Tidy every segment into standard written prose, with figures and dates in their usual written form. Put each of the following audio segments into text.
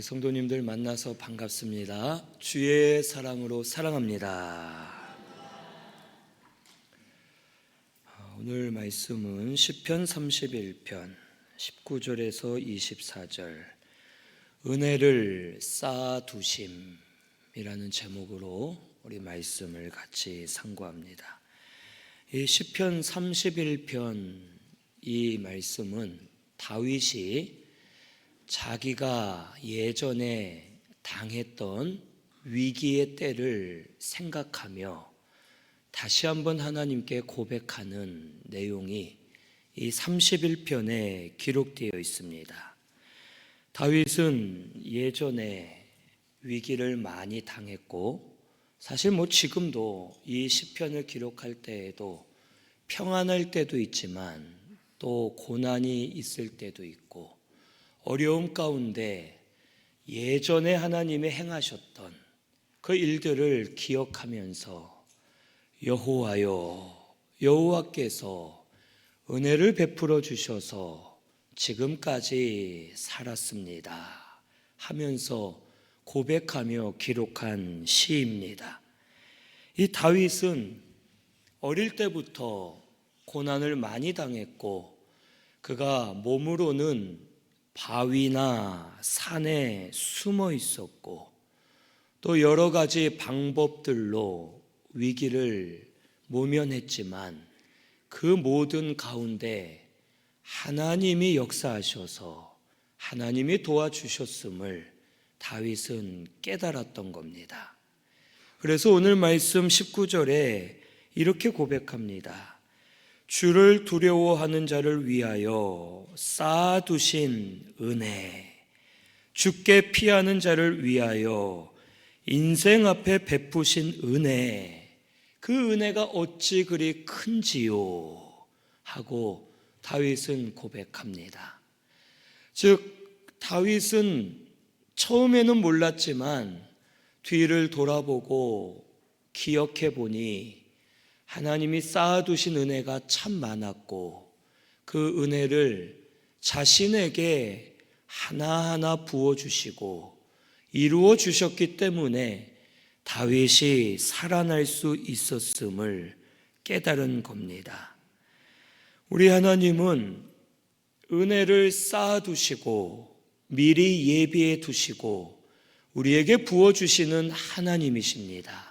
성도님들 만나서 반갑습니다. 주의 사랑으로 사랑합니다. 오늘 말씀은 시편 31편 19절에서 24절 은혜를 쌓아두심이라는 제목으로 우리 말씀을 같이 상고합니다. 이 시편 31편 이 말씀은 다윗이 자기가 예전에 당했던 위기의 때를 생각하며 다시 한번 하나님께 고백하는 내용이 이 31편에 기록되어 있습니다. 다윗은 예전에 위기를 많이 당했고 사실 지금도 이 시편을 기록할 때에도 평안할 때도 있지만 또 고난이 있을 때도 있고 어려움 가운데 예전에 하나님이 행하셨던 그 일들을 기억하면서 여호와여, 여호와께서 은혜를 베풀어 주셔서 지금까지 살았습니다 하면서 고백하며 기록한 시입니다. 이 다윗은 어릴 때부터 고난을 많이 당했고 그가 몸으로는 바위나 산에 숨어 있었고 또 여러 가지 방법들로 위기를 모면했지만 그 모든 가운데 하나님이 역사하셔서 하나님이 도와주셨음을 다윗은 깨달았던 겁니다. 그래서 오늘 말씀 19절에 이렇게 고백합니다. 주를 두려워하는 자를 위하여 쌓아두신 은혜, 주께 피하는 자를 위하여 인생 앞에 베푸신 은혜, 그 은혜가 어찌 그리 큰지요 하고 다윗은 고백합니다. 즉 다윗은 처음에는 몰랐지만 뒤를 돌아보고 기억해 보니 하나님이 쌓아두신 은혜가 참 많았고 그 은혜를 자신에게 하나하나 부어주시고 이루어 주셨기 때문에 다윗이 살아날 수 있었음을 깨달은 겁니다. 우리 하나님은 은혜를 쌓아두시고 미리 예비해 두시고 우리에게 부어주시는 하나님이십니다.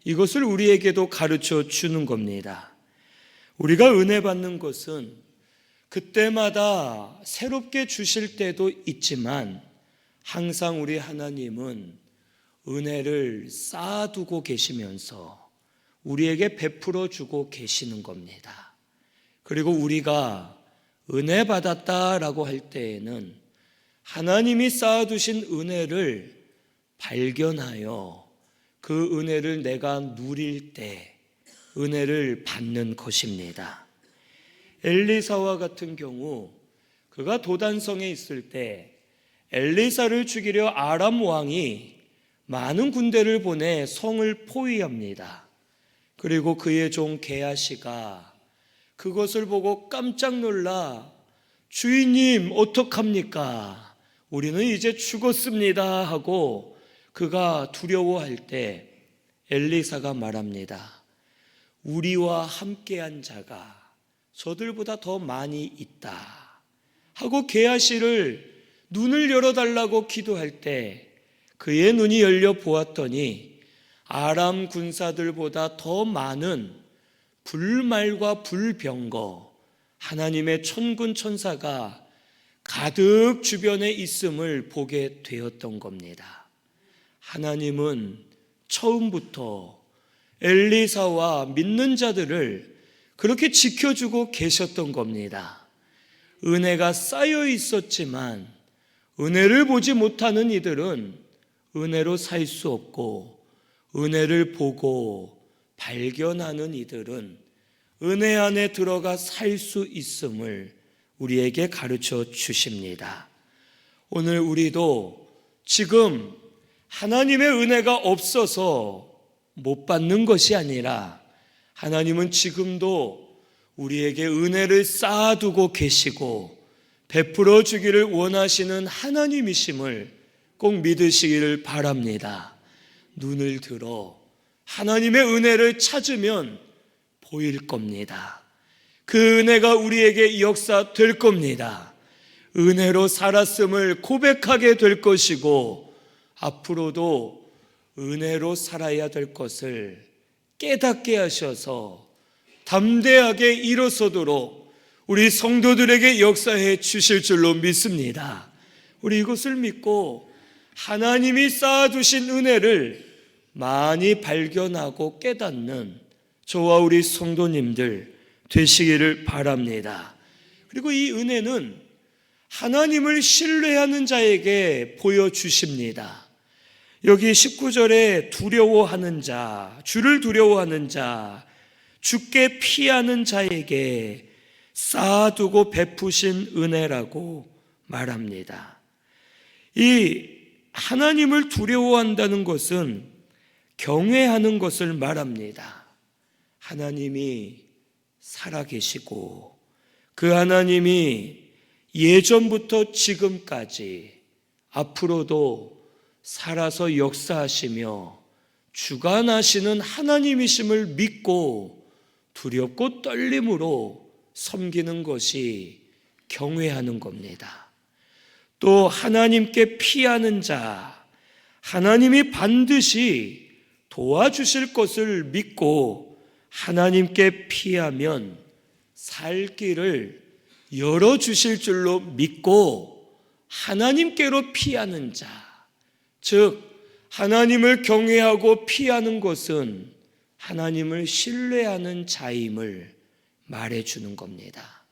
이것을 우리에게도 가르쳐 주는 겁니다. 우리가 은혜 받는 것은 그때마다 새롭게 주실 때도 있지만 항상 우리 하나님은 은혜를 쌓아두고 계시면서 우리에게 베풀어 주고 계시는 겁니다. 그리고 우리가 은혜 받았다라고 할 때에는 하나님이 쌓아두신 은혜를 발견하여 그 은혜를 내가 누릴 때 은혜를 받는 것입니다. 엘리사와 같은 경우 그가 도단성에 있을 때 엘리사를 죽이려 아람 왕이 많은 군대를 보내 성을 포위합니다. 그리고 그의 종 게하시가 그것을 보고 깜짝 놀라 주인님 어떡합니까? 우리는 이제 죽었습니다 하고 그가 두려워할 때 엘리사가 말합니다. 우리와 함께한 자가 저들보다 더 많이 있다 하고 게하시를 눈을 열어달라고 기도할 때 그의 눈이 열려 보았더니 아람 군사들보다 더 많은 불말과 불병거 하나님의 천군 천사가 가득 주변에 있음을 보게 되었던 겁니다. 하나님은 처음부터 엘리사와 믿는 자들을 그렇게 지켜주고 계셨던 겁니다. 은혜가 쌓여 있었지만 은혜를 보지 못하는 이들은 은혜로 살 수 없고 은혜를 보고 발견하는 이들은 은혜 안에 들어가 살 수 있음을 우리에게 가르쳐 주십니다. 오늘 우리도 지금 하나님의 은혜가 없어서 못 받는 것이 아니라 하나님은 지금도 우리에게 은혜를 쌓아두고 계시고 베풀어 주기를 원하시는 하나님이심을 꼭 믿으시기를 바랍니다. 눈을 들어 하나님의 은혜를 찾으면 보일 겁니다. 그 은혜가 우리에게 역사될 겁니다. 은혜로 살았음을 고백하게 될 것이고 앞으로도 은혜로 살아야 될 것을 깨닫게 하셔서 담대하게 일어서도록 우리 성도들에게 역사해 주실 줄로 믿습니다. 우리 이것을 믿고 하나님이 쌓아두신 은혜를 많이 발견하고 깨닫는 저와 우리 성도님들 되시기를 바랍니다. 그리고 이 은혜는 하나님을 신뢰하는 자에게 보여주십니다. 여기 19절에 두려워하는 자, 주를 두려워하는 자, 주께 피하는 자에게 쌓아두고 베푸신 은혜라고 말합니다. 이 하나님을 두려워한다는 것은 경외하는 것을 말합니다. 하나님이 살아계시고 그 하나님이 예전부터 지금까지 앞으로도 살아서 역사하시며 주관하시는 하나님이심을 믿고 두렵고 떨림으로 섬기는 것이 경외하는 겁니다. 또 하나님께 피하는 자, 하나님이 반드시 도와주실 것을 믿고 하나님께 피하면 살 길을 열어주실 줄로 믿고 하나님께로 피하는 자, 즉 하나님을 경외하고 피하는 것은 하나님을 신뢰하는 자임을 말해주는 겁니다.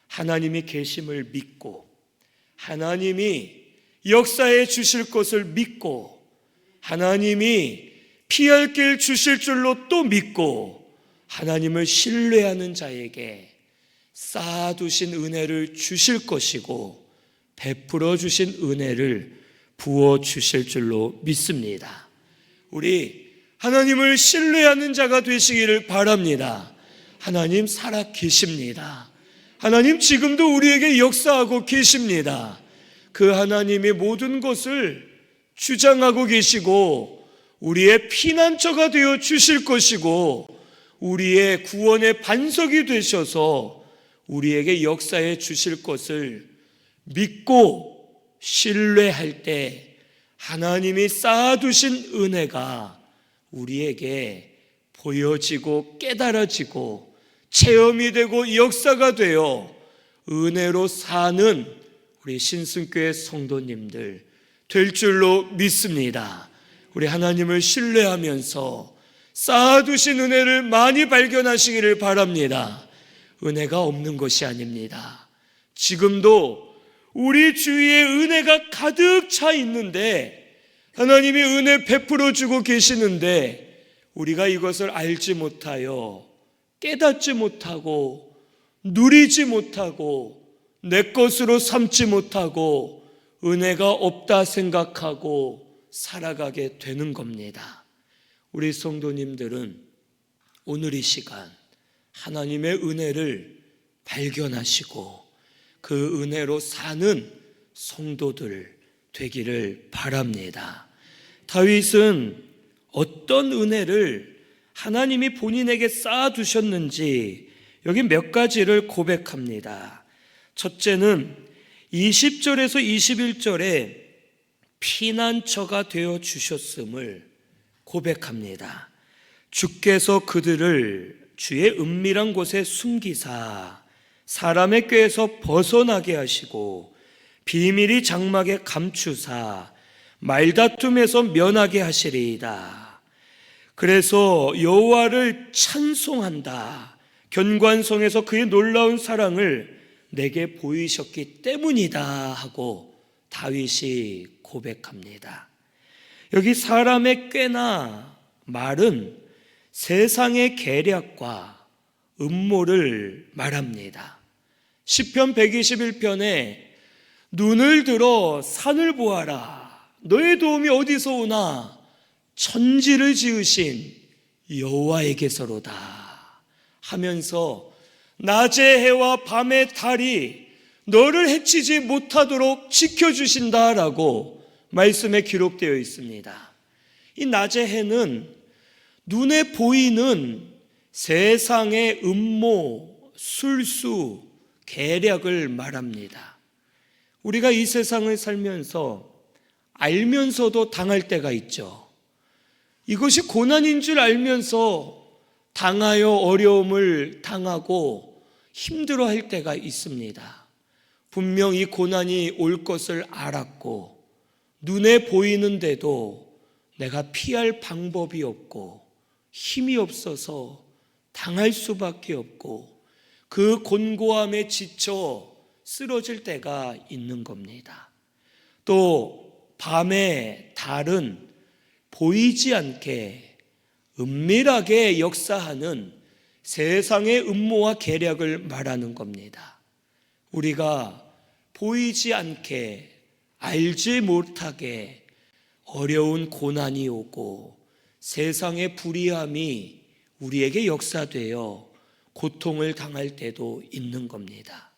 하나님이 계심을 믿고 하나님이 역사해 주실 것을 믿고 하나님이 피할 길 주실 줄로 또 믿고 하나님을 신뢰하는 자에게 쌓아두신 은혜를 주실 것이고 베풀어 주신 은혜를 부어 주실 줄로 믿습니다. 우리 하나님을 신뢰하는 자가 되시기를 바랍니다. 하나님 살아 계십니다. 하나님 지금도 우리에게 역사하고 계십니다. 그 하나님이 모든 것을 주장하고 계시고 우리의 피난처가 되어 주실 것이고 우리의 구원의 반석이 되셔서 우리에게 역사해 주실 것을 믿고 신뢰할 때 하나님이 쌓아두신 은혜가 우리에게 보여지고 깨달아지고 체험이 되고 역사가 되어 은혜로 사는 우리 신승교회 성도님들 될 줄로 믿습니다. 우리 하나님을 신뢰하면서 쌓아두신 은혜를 많이 발견하시기를 바랍니다. 은혜가 없는 것이 아닙니다. 지금도 우리 주위에 은혜가 가득 차 있는데 하나님이 은혜 베풀어 주고 계시는데 우리가 이것을 알지 못하여 깨닫지 못하고 누리지 못하고 내 것으로 삼지 못하고 은혜가 없다 생각하고 살아가게 되는 겁니다. 우리 성도님들은 오늘 이 시간 하나님의 은혜를 발견하시고 그 은혜로 사는 성도들 되기를 바랍니다. 다윗은 어떤 은혜를 하나님이 본인에게 쌓아두셨는지 여기 몇 가지를 고백합니다. 첫째는 20절에서 21절에 피난처가 되어 주셨음을 고백합니다. 주께서 그들을 주의 은밀한 곳에 숨기사 사람의 꾀에서 벗어나게 하시고 비밀이 장막에 감추사 말다툼에서 면하게 하시리이다. 그래서 여호와를 찬송한다. 견관성에서 그의 놀라운 사랑을 내게 보이셨기 때문이다 하고 다윗이 고백합니다. 여기 사람의 꾀나 말은 세상의 계략과 음모를 말합니다. 시편 121편에 눈을 들어 산을 보아라. 너의 도움이 어디서 오나? 천지를 지으신 여호와에게서로다 하면서 낮의 해와 밤의 달이 너를 해치지 못하도록 지켜주신다라고 말씀에 기록되어 있습니다. 이 낮의 해는 눈에 보이는 세상의 음모, 술수, 계략을 말합니다. 우리가 이 세상을 살면서 알면서도 당할 때가 있죠. 이것이 고난인 줄 알면서 당하여 어려움을 당하고 힘들어할 때가 있습니다. 분명 이 고난이 올 것을 알았고 눈에 보이는데도 내가 피할 방법이 없고 힘이 없어서 당할 수밖에 없고 그 곤고함에 지쳐 쓰러질 때가 있는 겁니다. 또 밤에 달은 보이지 않게 은밀하게 역사하는 세상의 음모와 계략을 말하는 겁니다. 우리가 보이지 않게 알지 못하게 어려운 고난이 오고 세상의 불의함이 우리에게 역사되어 고통을 당할 때도 있는 겁니다.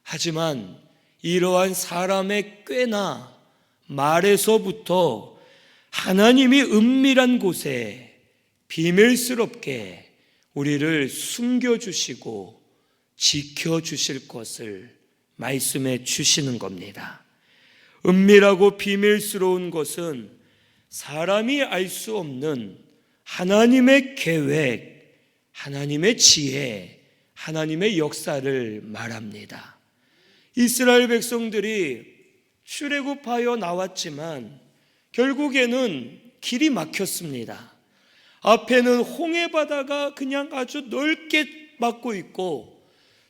하지만 이러한 사람의 꾀나 말에서부터 하나님이 은밀한 곳에 비밀스럽게 우리를 숨겨주시고 지켜주실 것을 말씀해 주시는 겁니다. 은밀하고 비밀스러운 것은 사람이 알 수 없는 하나님의 계획, 하나님의 지혜, 하나님의 역사를 말합니다. 이스라엘 백성들이 출애굽하여 나왔지만 결국에는 길이 막혔습니다. 앞에는 홍해바다가 그냥 아주 넓게 막고 있고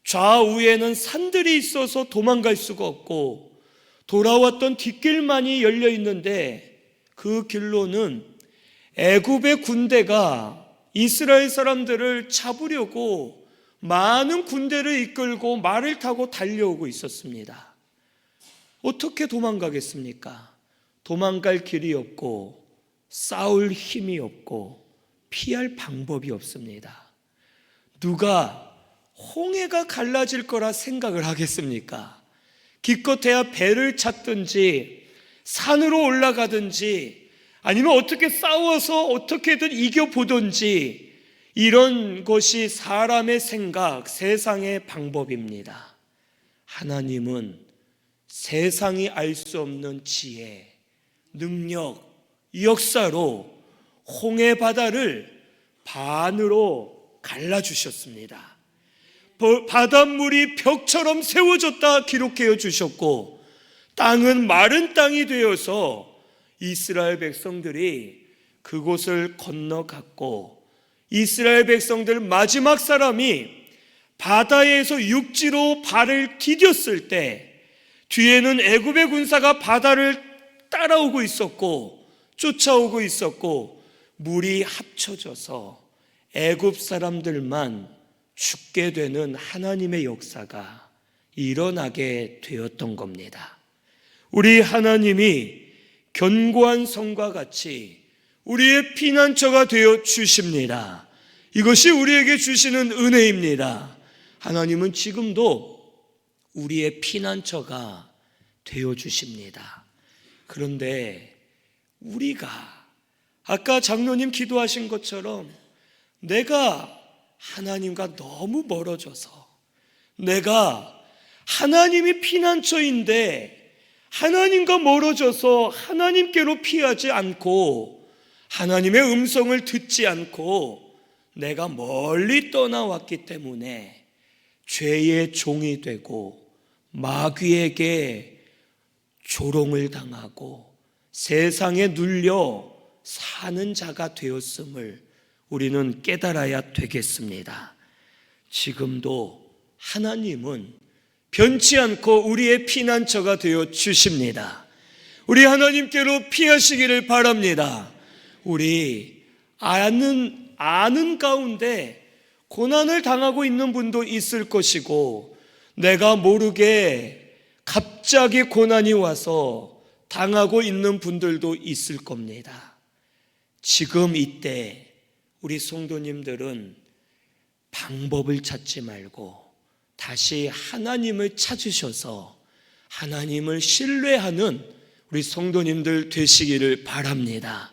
좌우에는 산들이 있어서 도망갈 수가 없고 돌아왔던 뒷길만이 열려 있는데 그 길로는 애굽의 군대가 이스라엘 사람들을 잡으려고 많은 군대를 이끌고 말을 타고 달려오고 있었습니다. 어떻게 도망가겠습니까? 도망갈 길이 없고 싸울 힘이 없고 피할 방법이 없습니다. 누가 홍해가 갈라질 거라 생각을 하겠습니까? 기껏해야 배를 찾든지 산으로 올라가든지 아니면 어떻게 싸워서 어떻게든 이겨보든지 이런 것이 사람의 생각, 세상의 방법입니다. 하나님은 세상이 알 수 없는 지혜, 능력, 역사로 홍해 바다를 반으로 갈라주셨습니다. 바닷물이 벽처럼 세워졌다 기록해 주셨고 땅은 마른 땅이 되어서 이스라엘 백성들이 그곳을 건너갔고 이스라엘 백성들 마지막 사람이 바다에서 육지로 발을 디뎠을 때 뒤에는 애굽의 군사가 바다를 따라오고 있었고 쫓아오고 있었고 물이 합쳐져서 애굽 사람들만 죽게 되는 하나님의 역사가 일어나게 되었던 겁니다. 우리 하나님이 견고한 성과 같이 우리의 피난처가 되어 주십니다. 이것이 우리에게 주시는 은혜입니다. 하나님은 지금도 우리의 피난처가 되어 주십니다. 그런데 우리가 아까 장로님 기도하신 것처럼 내가 하나님과 너무 멀어져서 내가 하나님이 피난처인데 하나님과 멀어져서 하나님께로 피하지 않고 하나님의 음성을 듣지 않고 내가 멀리 떠나왔기 때문에 죄의 종이 되고 마귀에게 조롱을 당하고 세상에 눌려 사는 자가 되었음을 우리는 깨달아야 되겠습니다. 지금도 하나님은 변치 않고 우리의 피난처가 되어 주십니다. 우리 하나님께로 피하시기를 바랍니다. 우리 아는 가운데 고난을 당하고 있는 분도 있을 것이고 내가 모르게 갑자기 고난이 와서 당하고 있는 분들도 있을 겁니다. 지금 이때 우리 성도님들은 방법을 찾지 말고 다시 하나님을 찾으셔서 하나님을 신뢰하는 우리 성도님들 되시기를 바랍니다.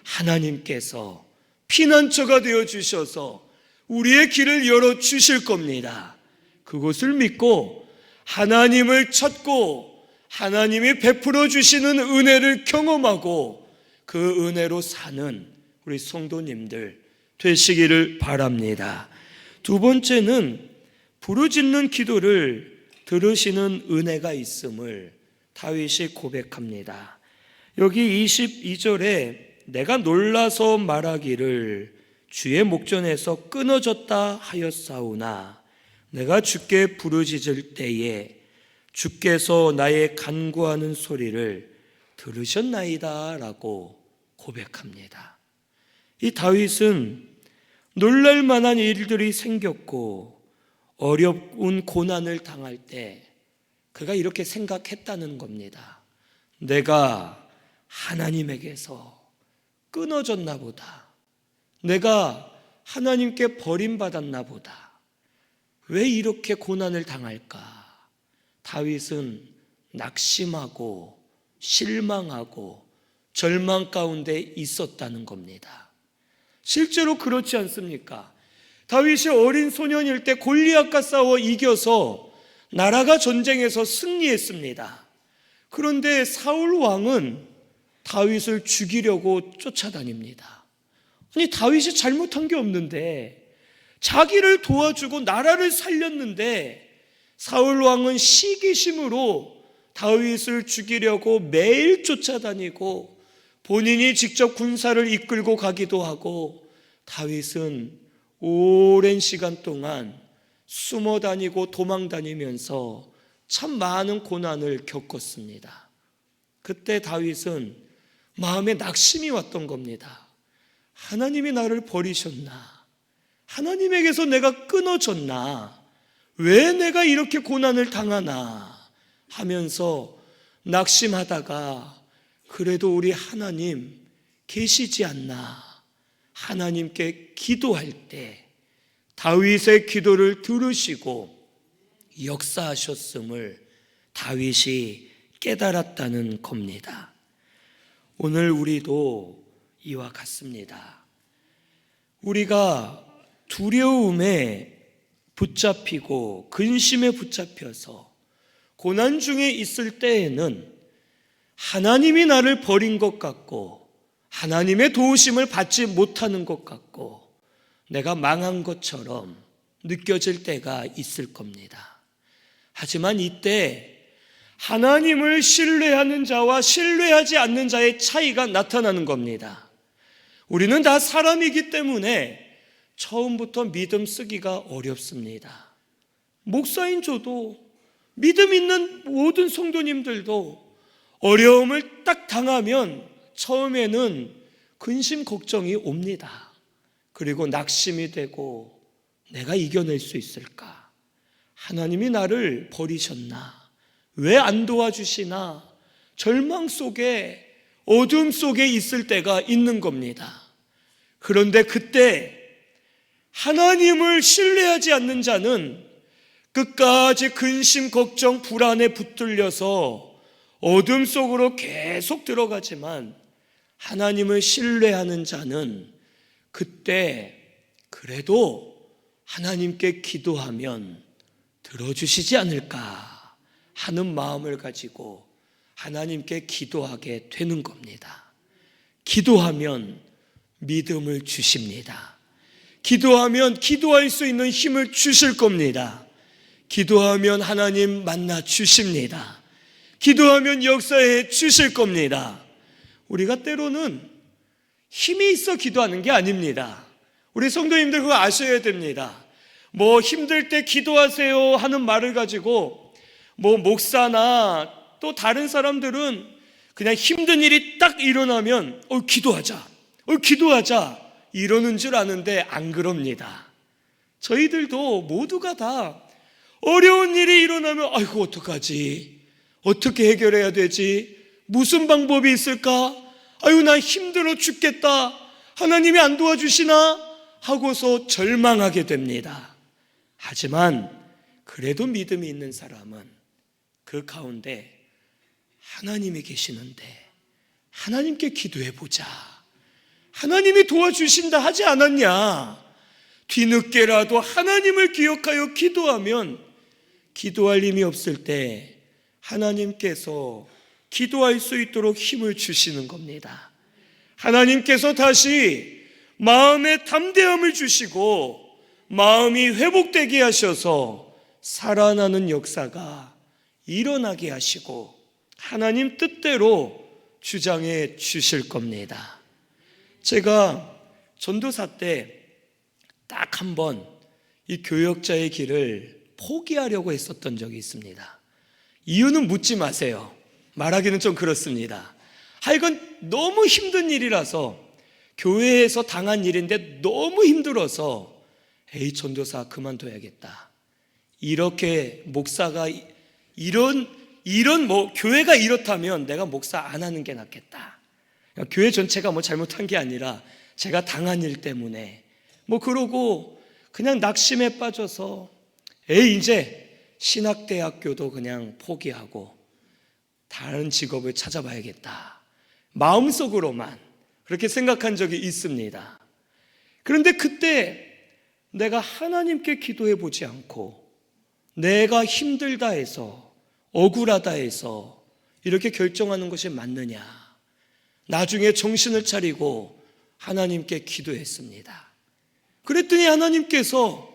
하나님께서 피난처가 되어 주셔서 우리의 길을 열어 주실 겁니다. 그것을 믿고 하나님을 찾고 하나님이 베풀어 주시는 은혜를 경험하고 그 은혜로 사는 우리 성도님들 되시기를 바랍니다. 두 번째는 부르짖는 기도를 들으시는 은혜가 있음을 다윗이 고백합니다. 여기 22절에 내가 놀라서 말하기를 주의 목전에서 끊어졌다 하였사오나 내가 주께 부르짖을 때에 주께서 나의 간구하는 소리를 들으셨나이다 라고 고백합니다. 이 다윗은 놀랄 만한 일들이 생겼고 어려운 고난을 당할 때 그가 이렇게 생각했다는 겁니다. 내가 하나님에게서 끊어졌나 보다. 내가 하나님께 버림받았나 보다. 왜 이렇게 고난을 당할까? 다윗은 낙심하고 실망하고 절망 가운데 있었다는 겁니다. 실제로 그렇지 않습니까? 다윗이 어린 소년일 때 골리앗과 싸워 이겨서 나라가 전쟁에서 승리했습니다. 그런데 사울 왕은 다윗을 죽이려고 쫓아다닙니다. 아니, 다윗이 잘못한 게 없는데, 자기를 도와주고 나라를 살렸는데 사울 왕은 시기심으로 다윗을 죽이려고 매일 쫓아다니고 본인이 직접 군사를 이끌고 가기도 하고, 다윗은 오랜 시간 동안 숨어 다니고 도망 다니면서 참 많은 고난을 겪었습니다. 그때 다윗은 마음에 낙심이 왔던 겁니다. 하나님이 나를 버리셨나? 하나님에게서 내가 끊어졌나? 왜 내가 이렇게 고난을 당하나? 하면서 낙심하다가 그래도 우리 하나님 계시지 않나? 하나님께 기도할 때 다윗의 기도를 들으시고 역사하셨음을 다윗이 깨달았다는 겁니다. 오늘 우리도 이와 같습니다. 우리가 두려움에 붙잡히고 근심에 붙잡혀서 고난 중에 있을 때에는 하나님이 나를 버린 것 같고 하나님의 도우심을 받지 못하는 것 같고 내가 망한 것처럼 느껴질 때가 있을 겁니다. 하지만 이때 하나님을 신뢰하는 자와 신뢰하지 않는 자의 차이가 나타나는 겁니다. 우리는 다 사람이기 때문에 처음부터 믿음 쓰기가 어렵습니다. 목사인 저도, 믿음 있는 모든 성도님들도 어려움을 딱 당하면 처음에는 근심 걱정이 옵니다. 그리고 낙심이 되고 내가 이겨낼 수 있을까? 하나님이 나를 버리셨나? 왜 안 도와주시나? 절망 속에, 어둠 속에 있을 때가 있는 겁니다. 그런데 그때 하나님을 신뢰하지 않는 자는 끝까지 근심, 걱정, 불안에 붙들려서 어둠 속으로 계속 들어가지만 하나님을 신뢰하는 자는 그때 그래도 하나님께 기도하면 들어주시지 않을까 하는 마음을 가지고 하나님께 기도하게 되는 겁니다. 기도하면 믿음을 주십니다. 기도하면 기도할 수 있는 힘을 주실 겁니다. 기도하면 하나님 만나 주십니다. 기도하면 역사해 주실 겁니다. 우리가 때로는 힘이 있어 기도하는 게 아닙니다. 우리 성도님들 그거 아셔야 됩니다. 뭐 힘들 때 기도하세요 하는 말을 가지고 뭐 목사나 또 다른 사람들은 그냥 힘든 일이 딱 일어나면 기도하자 이러는 줄 아는데 안 그럽니다. 저희들도 모두가 다 어려운 일이 일어나면 아이고 어떡하지? 어떻게 해결해야 되지? 무슨 방법이 있을까? 아유 나 힘들어 죽겠다. 하나님이 안 도와주시나? 하고서 절망하게 됩니다. 하지만 그래도 믿음이 있는 사람은 그 가운데 하나님이 계시는데 하나님께 기도해 보자. 하나님이 도와주신다 하지 않았냐? 뒤늦게라도 하나님을 기억하여 기도하면 기도할 힘이 없을 때 하나님께서 기도할 수 있도록 힘을 주시는 겁니다. 하나님께서 다시 마음의 담대함을 주시고 마음이 회복되게 하셔서 살아나는 역사가 일어나게 하시고 하나님 뜻대로 주장해 주실 겁니다. 제가 전도사 때 딱 한 번 이 교역자의 길을 포기하려고 했었던 적이 있습니다. 이유는 묻지 마세요. 말하기는 좀 그렇습니다. 하여간 너무 힘든 일이라서, 교회에서 당한 일인데 너무 힘들어서 에이, 전도사 그만둬야겠다. 이렇게 목사가 교회가 이렇다면 내가 목사 안 하는 게 낫겠다. 교회 전체가 잘못한 게 아니라 제가 당한 일 때문에 그러고 그냥 낙심에 빠져서 이제 신학대학교도 그냥 포기하고 다른 직업을 찾아봐야겠다. 마음속으로만 그렇게 생각한 적이 있습니다. 그런데 그때 내가 하나님께 기도해 보지 않고 내가 힘들다 해서, 억울하다 해서 이렇게 결정하는 것이 맞느냐? 나중에 정신을 차리고 하나님께 기도했습니다. 그랬더니 하나님께서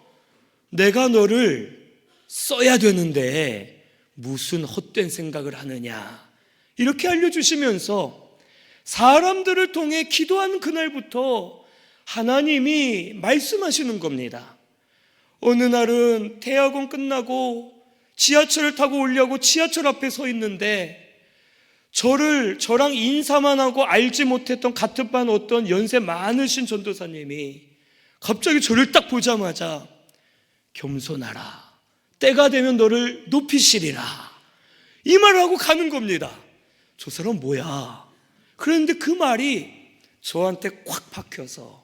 내가 너를 써야 되는데 무슨 헛된 생각을 하느냐, 이렇게 알려주시면서 사람들을 통해 기도하는 그날부터 하나님이 말씀하시는 겁니다. 어느 날은 대학원 끝나고 지하철을 타고 오려고 지하철 앞에 서 있는데 저랑 인사만 하고 알지 못했던 같은 반 어떤 연세 많으신 전도사님이 갑자기 저를 딱 보자마자 겸손하라, 때가 되면 너를 높이시리라, 이 말을 하고 가는 겁니다. 저 사람 뭐야? 그런데 그 말이 저한테 콱 박혀서,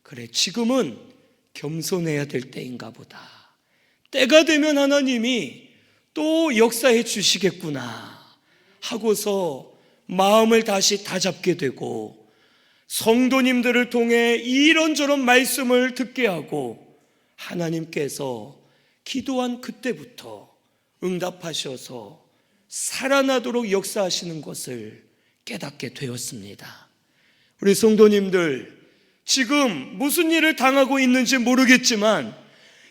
그래, 지금은 겸손해야 될 때인가 보다. 때가 되면 하나님이 또 역사해 주시겠구나 하고서 마음을 다시 다잡게 되고, 성도님들을 통해 이런저런 말씀을 듣게 하고 하나님께서 기도한 그때부터 응답하셔서 살아나도록 역사하시는 것을 깨닫게 되었습니다. 우리 성도님들, 지금 무슨 일을 당하고 있는지 모르겠지만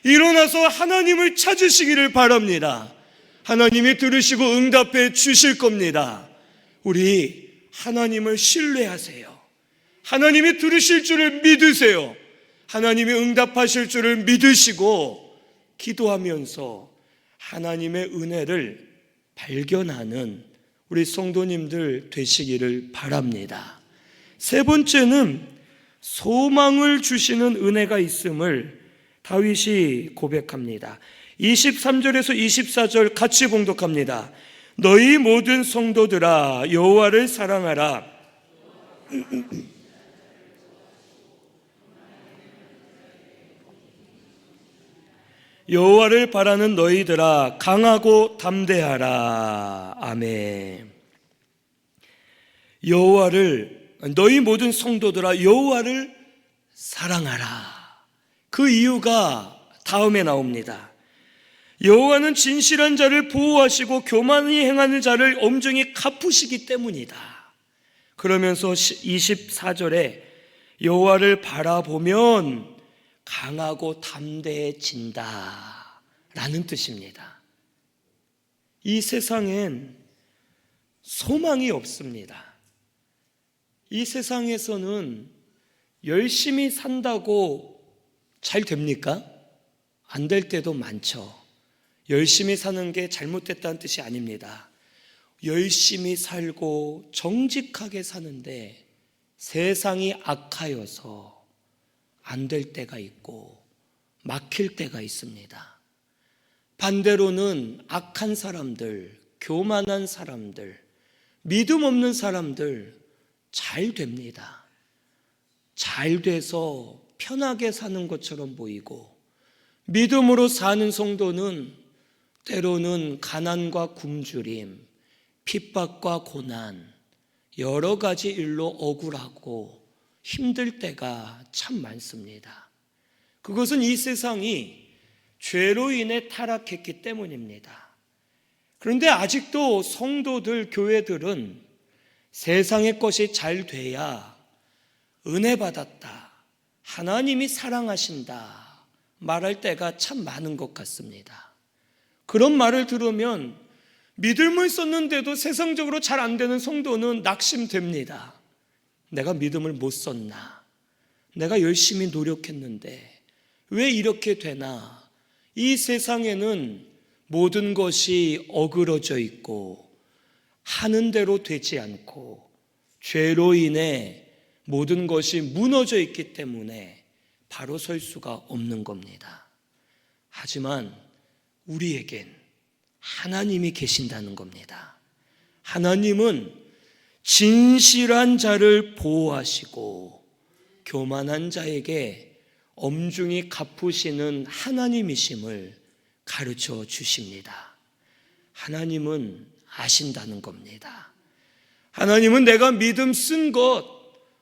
일어나서 하나님을 찾으시기를 바랍니다. 하나님이 들으시고 응답해 주실 겁니다. 우리 하나님을 신뢰하세요. 하나님이 들으실 줄을 믿으세요. 하나님이 응답하실 줄을 믿으시고 기도하면서 하나님의 은혜를 발견하는 우리 성도님들 되시기를 바랍니다. 세 번째는 소망을 주시는 은혜가 있음을 다윗이 고백합니다. 23절에서 24절 같이 봉독합니다. 너희 모든 성도들아 여호와를 사랑하라. 여호와를 바라는 너희들아 강하고 담대하라. 아멘. 너희 모든 성도들아 여호와를 사랑하라. 그 이유가 다음에 나옵니다. 여호와는 진실한 자를 보호하시고 교만히 행하는 자를 엄중히 갚으시기 때문이다. 그러면서 24절에 여호와를 바라보면 강하고 담대해진다 라는 뜻입니다. 이 세상엔 소망이 없습니다. 이 세상에서는 열심히 산다고 잘 됩니까? 안 될 때도 많죠. 열심히 사는 게 잘못됐다는 뜻이 아닙니다. 열심히 살고 정직하게 사는데 세상이 악하여서 안 될 때가 있고 막힐 때가 있습니다. 반대로는 악한 사람들, 교만한 사람들, 믿음 없는 사람들 잘 됩니다. 잘 돼서 편하게 사는 것처럼 보이고, 믿음으로 사는 성도는 때로는 가난과 굶주림, 핍박과 고난, 여러 가지 일로 억울하고 힘들 때가 참 많습니다. 그것은 이 세상이 죄로 인해 타락했기 때문입니다. 그런데 아직도 성도들, 교회들은 세상의 것이 잘 돼야 은혜 받았다, 하나님이 사랑하신다 말할 때가 참 많은 것 같습니다. 그런 말을 들으면 믿음을 썼는데도 세상적으로 잘 안 되는 성도는 낙심됩니다. 내가 믿음을 못 썼나? 내가 열심히 노력했는데 왜 이렇게 되나? 이 세상에는 모든 것이 어그러져 있고 하는 대로 되지 않고 죄로 인해 모든 것이 무너져 있기 때문에 바로 설 수가 없는 겁니다. 하지만 우리에겐 하나님이 계신다는 겁니다. 하나님은 진실한 자를 보호하시고 교만한 자에게 엄중히 갚으시는 하나님이심을 가르쳐 주십니다. 하나님은 아신다는 겁니다. 하나님은 내가 믿음 쓴 것,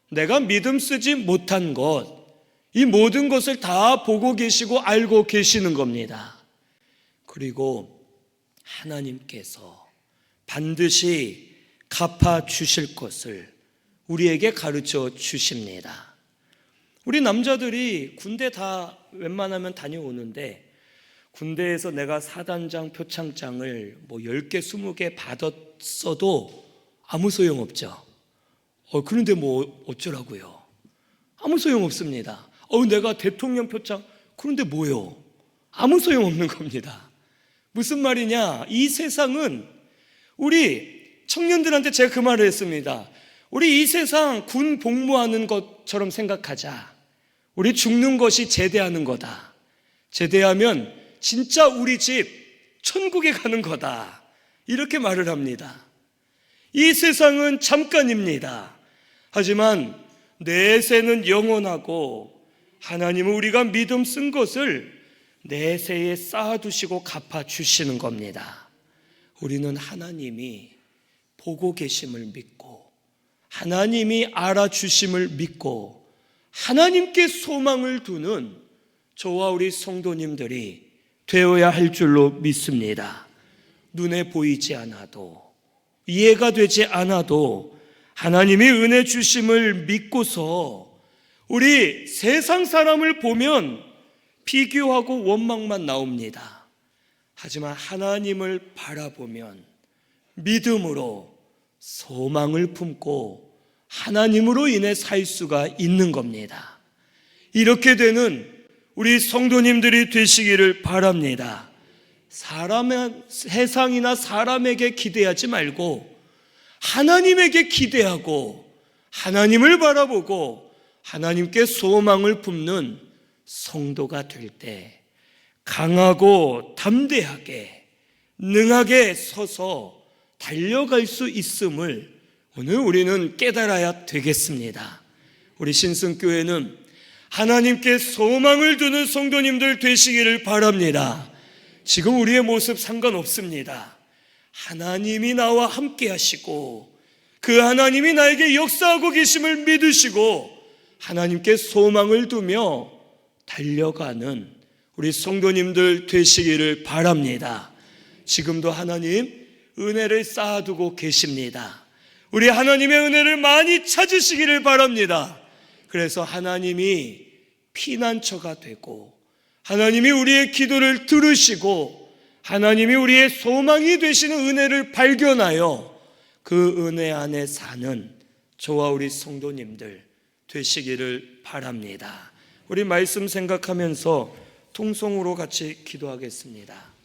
내가 믿음 쓰지 못한 것, 이 모든 것을 다 보고 계시고 알고 계시는 겁니다. 그리고 하나님께서 반드시 갚아 주실 것을 우리에게 가르쳐 주십니다. 우리 남자들이 군대 다 웬만하면 다녀오는데 군대에서 내가 사단장, 표창장을 10개, 20개 받았어도 아무 소용없죠. 그런데 어쩌라고요? 아무 소용없습니다. 내가 대통령 표창, 그런데 뭐요? 아무 소용없는 겁니다. 무슨 말이냐? 이 세상은 우리 청년들한테 제가 그 말을 했습니다. 우리 이 세상 군 복무하는 것처럼 생각하자. 우리 죽는 것이 제대하는 거다. 제대하면 진짜 우리 집 천국에 가는 거다. 이렇게 말을 합니다. 이 세상은 잠깐입니다. 하지만 내세는 영원하고 하나님은 우리가 믿음 쓴 것을 내세에 쌓아두시고 갚아주시는 겁니다. 우리는 하나님이 보고 계심을 믿고 하나님이 알아주심을 믿고 하나님께 소망을 두는 저와 우리 성도님들이 되어야 할 줄로 믿습니다. 눈에 보이지 않아도 이해가 되지 않아도 하나님이 은혜 주심을 믿고서 우리 세상 사람을 보면 비교하고 원망만 나옵니다. 하지만 하나님을 바라보면 믿음으로 소망을 품고 하나님으로 인해 살 수가 있는 겁니다. 이렇게 되는 우리 성도님들이 되시기를 바랍니다. 세상이나 사람에게 기대하지 말고 하나님에게 기대하고 하나님을 바라보고 하나님께 소망을 품는 성도가 될 때 강하고 담대하게 능하게 서서 달려갈 수 있음을 오늘 우리는 깨달아야 되겠습니다. 우리 신승교회는 하나님께 소망을 두는 성도님들 되시기를 바랍니다. 지금 우리의 모습 상관없습니다. 하나님이 나와 함께 하시고 그 하나님이 나에게 역사하고 계심을 믿으시고 하나님께 소망을 두며 달려가는 우리 성도님들 되시기를 바랍니다. 지금도 하나님 은혜를 쌓아두고 계십니다. 우리 하나님의 은혜를 많이 찾으시기를 바랍니다. 그래서 하나님이 피난처가 되고 하나님이 우리의 기도를 들으시고 하나님이 우리의 소망이 되시는 은혜를 발견하여 그 은혜 안에 사는 저와 우리 성도님들 되시기를 바랍니다. 우리 말씀 생각하면서 통성으로 같이 기도하겠습니다.